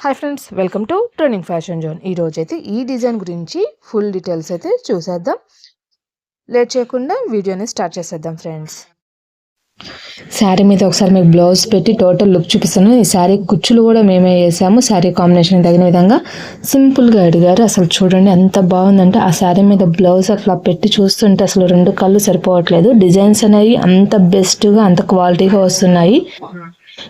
Hi friends, welcome to trending fashion zone. ఈరోజు అయితే ఈ డిజైన్ గురించి ఫుల్ డీటెయిల్స్ అయితే చూసేద్దాం. లేట్ చేయకుండా వీడియోని స్టార్ట్ చేసేద్దాం ఫ్రెండ్స్. శారీ మీద ఒకసారి మీకు బ్లౌజ్ పెట్టి టోటల్ లుక్ చూపిస్తాను. ఈ శారీ కుచ్చులు కూడా మేమే వేసాము. శారీ కాంబినేషన్ తగిన విధంగా సింపుల్గా అడిగారు. అసలు చూడండి ఎంత బాగుందంటే ఆ శారీ మీద బ్లౌజ్ అట్లా పెట్టి చూస్తుంటే అసలు రెండు కళ్ళు సరిపోవట్లేదు. డిజైన్స్ అనేవి అంత బెస్ట్గా అంత క్వాలిటీగా వస్తున్నాయి.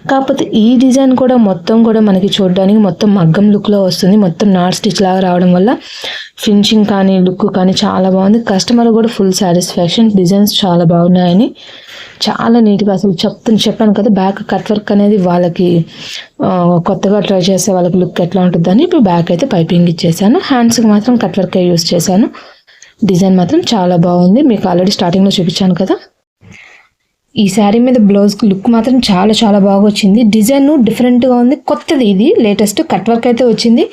కాకపోతే ఈ డిజైన్ కూడా మొత్తం కూడా మనకి చూడడానికి మొత్తం మగ్గం లుక్లో వస్తుంది. మొత్తం నాట్ స్టిచ్ లాగా రావడం వల్ల ఫినిషింగ్ కానీ లుక్ కానీ చాలా బాగుంది. కస్టమర్ కూడా ఫుల్ సాటిస్ఫాక్షన్. డిజైన్స్ చాలా బాగున్నాయని చాలా నీట్గా అసలు చెప్పాను కదా, బ్యాక్ కట్ వర్క్ అనేది వాళ్ళకి కొత్తగా ట్రై చేసే వాళ్ళకి లుక్ ఎట్లా ఉంటుందని ఇప్పుడు బ్యాక్ అయితే పైపింగ్ ఇచ్చేసాను. హ్యాండ్స్కి మాత్రం కట్ వర్క్ యూస్ చేశాను. డిజైన్ మాత్రం చాలా బాగుంది. మీకు ఆల్రెడీ స్టార్టింగ్లో చూపించాను కదా. ఈ శారీ మీద బ్లౌజ్ లుక్ మాత్రం చాలా చాలా బాగా వచ్చింది. డిజైన్ డిఫరెంట్గా ఉంది, కొత్తది. ఇది లేటెస్ట్ కట్ వర్క్ అయితే వచ్చింది.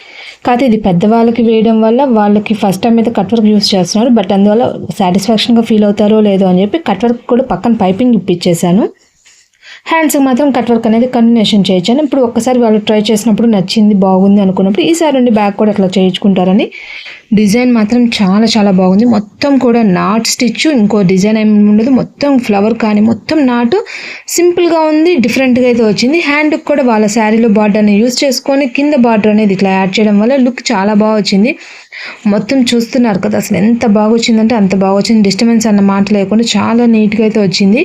కాకపోతే ఇది పెద్దవాళ్ళకి వేయడం వల్ల వాళ్ళకి ఫస్ట్ టైం అయితే కట్ వర్క్ యూస్ చేస్తున్నారు. బట్ అందువల్ల సాటిస్ఫాక్షన్గా ఫీల్ అవుతారో లేదో అని చెప్పి కట్ వర్క్ కూడా పక్కన పైపింగ్ ఇప్పించేశాను. హ్యాండ్స్కి మాత్రం కట్ వర్క్ అనేది కంటిన్యూషన్ చేయించాను. ఇప్పుడు ఒక్కసారి వాళ్ళు ట్రై చేసినప్పుడు నచ్చింది, బాగుంది అనుకున్నప్పుడు ఈసారి నుండి బ్యాక్ కూడా అట్లా చేయించుకుంటారని. డిజైన్ మాత్రం చాలా చాలా బాగుంది. మొత్తం కూడా నాట్ స్టిచ్, ఇంకో డిజైన్ ఏమి ఉండదు. మొత్తం ఫ్లవర్ కానీ మొత్తం నాటు సింపుల్గా ఉంది, డిఫరెంట్గా అయితే వచ్చింది. హ్యాండ్కి కూడా వాళ్ళ శారీలో బార్డర్ని యూస్ చేసుకొని కింద బార్డర్ అనేది ఇట్లా యాడ్ చేయడం వల్ల లుక్ చాలా బాగా వచ్చింది. మొత్తం చూస్తున్నారు కదా, అసలు ఎంత బాగా వచ్చిందంటే అంత బాగా వచ్చింది. డిస్టర్బెన్స్ అన్న మాట లేకుండా చాలా నీట్గా అయితే వచ్చింది.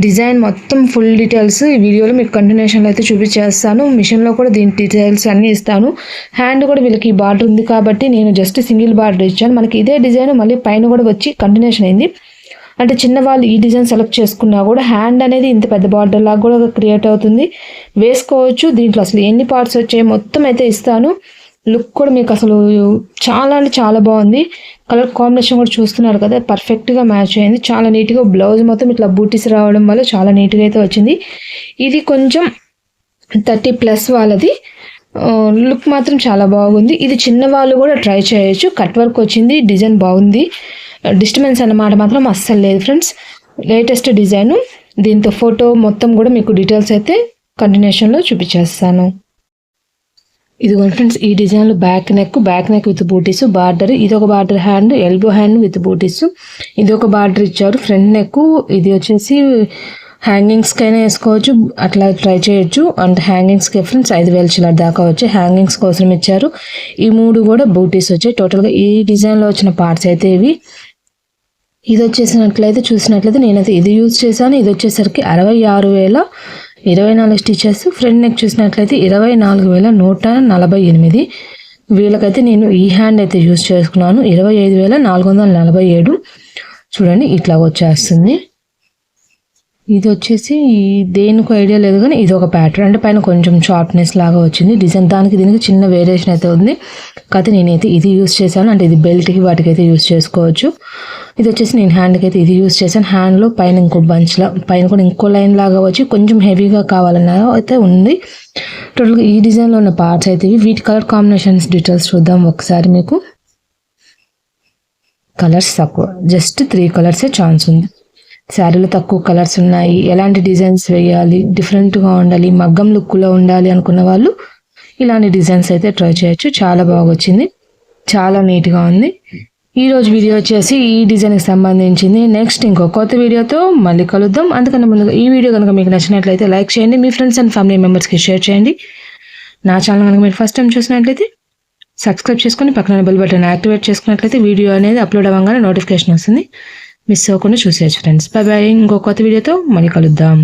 డిజైన్ మొత్తం ఫుల్ డీటెయిల్స్ ఈ వీడియోలో మీకు కంటిన్యూషన్లో అయితే చూపించేస్తాను. మిషన్లో కూడా దీని డీటెయిల్స్ అన్నీ ఇస్తాను. హ్యాండ్ కూడా వీళ్ళకి బార్డర్ ఉంది కాబట్టి నేను జస్ట్ సింగిల్ బార్డర్ ఇచ్చాను. మనకి ఇదే డిజైన్ మళ్ళీ పైన కూడా వచ్చి కంటిన్యూషన్ అయింది. అంటే చిన్నవాళ్ళు ఈ డిజైన్ సెలెక్ట్ చేసుకున్నా కూడా హ్యాండ్ అనేది ఇంత పెద్ద బార్డర్ లాగా కూడా క్రియేట్ అవుతుంది, వేసుకోవచ్చు. దీంట్లో అసలు ఎన్ని పార్ట్స్ వచ్చాయి మొత్తం అయితే ఇస్తాను. లుక్ కూడా మీకు అసలు చాలా అంటే చాలా బాగుంది. కలర్ కాంబినేషన్ కూడా చూస్తున్నారు కదా, పర్ఫెక్ట్గా మ్యాచ్ అయింది. చాలా నీట్గా బ్లౌజ్ మొత్తం ఇట్లా బూటీస్ రావడం వల్ల చాలా నీట్గా అయితే వచ్చింది. ఇది కొంచెం 30+ వాళ్ళది. లుక్ మాత్రం చాలా బాగుంది. ఇది చిన్న వాళ్ళు కూడా ట్రై చేయొచ్చు. కట్ వర్క్ వచ్చింది, డిజైన్ బాగుంది. డిస్టర్బెన్స్ అన్నమాట మాత్రం అస్సలు లేదు ఫ్రెండ్స్. Latest design. దీంతో ఫోటో మొత్తం కూడా మీకు డీటెయిల్స్ అయితే కంటిన్యూషన్లో చూపించేస్తాను. ఇదిగోండి ఫ్రెండ్స్, ఈ డిజైన్లో బ్యాక్ నెక్ విత్ బూటీస్, బార్డర్. ఇది ఒక border hand, elbow hand with బూటీస్. ఇది ఒక బార్డర్ ఇచ్చారు. ఫ్రంట్ నెక్ ఇది వచ్చేసి హ్యాంగింగ్స్కి అయినా వేసుకోవచ్చు, అట్లా ట్రై చేయొచ్చు. అండ్ హ్యాంగింగ్స్కి ఫ్రెండ్స్ 5,000 చిల్లర దాకా వచ్చి హ్యాంగింగ్స్ కోసం ఇచ్చారు. ఈ 3 కూడా బూటీస్ వచ్చాయి. టోటల్గా ఈ డిజైన్లో వచ్చిన పార్ట్స్ అయితే ఇవి. ఇది వచ్చేసినట్లయితే చూసినట్లయితే నేనైతే ఇది యూజ్ చేశాను. ఇది వచ్చేసరికి 66,024 స్టిచెస్. ఫ్రంట్ నెక్ చూసినట్లయితే 24,148. వీళ్ళకైతే నేను ఈ హ్యాండ్ అయితే యూజ్ చేసుకున్నాను. 25,447. చూడండి ఇట్లా వచ్చేస్తుంది. ఇది వచ్చేసి దేనికి ఐడియా లేదు కానీ ఇది ఒక ప్యాటర్న్, అంటే పైన కొంచెం షార్ప్నెస్ లాగా వచ్చింది డిజైన్. దీనికి చిన్న వేరియేషన్ అయితే ఉంది. కాకపోతే నేనైతే ఇది యూజ్ చేశాను. అంటే ఇది బెల్ట్కి వాటికైతే యూజ్ చేసుకోవచ్చు. ఇది వచ్చేసి నేను హ్యాండ్కి అయితే ఇది యూజ్ చేశాను. హ్యాండ్లో పైన ఇంకో బంచ్లా, పైన కూడా ఇంకో లైన్ లాగా వచ్చి కొంచెం హెవీగా కావాలన్నా అయితే ఉంది. టోటల్గా ఈ డిజైన్లో ఉన్న పార్ట్స్ అయితే ఇవి. వీటి కలర్ కాంబినేషన్స్ డీటెయిల్స్ చూద్దాం ఒకసారి. మీకు కలర్స్ తక్కువ, జస్ట్ 3 కలర్సే ఛాన్స్ ఉంది. శారీలో తక్కువ కలర్స్ ఉన్నాయి. ఎలాంటి డిజైన్స్ వేయాలి, డిఫరెంట్గా ఉండాలి, మగ్గం లుక్లో ఉండాలి అనుకున్న వాళ్ళు ఇలాంటి డిజైన్స్ అయితే ట్రై చేయొచ్చు. చాలా బాగా వచ్చింది, చాలా నీట్గా ఉంది. ఈరోజు వీడియో వచ్చేసి ఈ డిజైన్కి సంబంధించింది. నెక్స్ట్ ఇంకో కొత్త వీడియోతో మళ్ళీ కలుద్దాం. అందుకని ముందుగా ఈ వీడియో కనుక మీకు నచ్చినట్లయితే లైక్ చేయండి, మీ ఫ్రెండ్స్ అండ్ ఫ్యామిలీ మెంబర్స్కి షేర్ చేయండి. నా ఛానల్ కనుక మీరు ఫస్ట్ టైం చూసినట్లయితే సబ్స్క్రైబ్ చేసుకొని పక్కన బెల్ బటన్ యాక్టివేట్ చేసుకున్నట్లయితే వీడియో అనేది అప్లోడ్ అవ్వగానే నోటిఫికేషన్ వస్తుంది. మిస్ అవ్వకుండా చూసేయచ్చు ఫ్రెండ్స్. Bye bye. ఇంకో కొత్త వీడియోతో మళ్ళీ కలుద్దాం.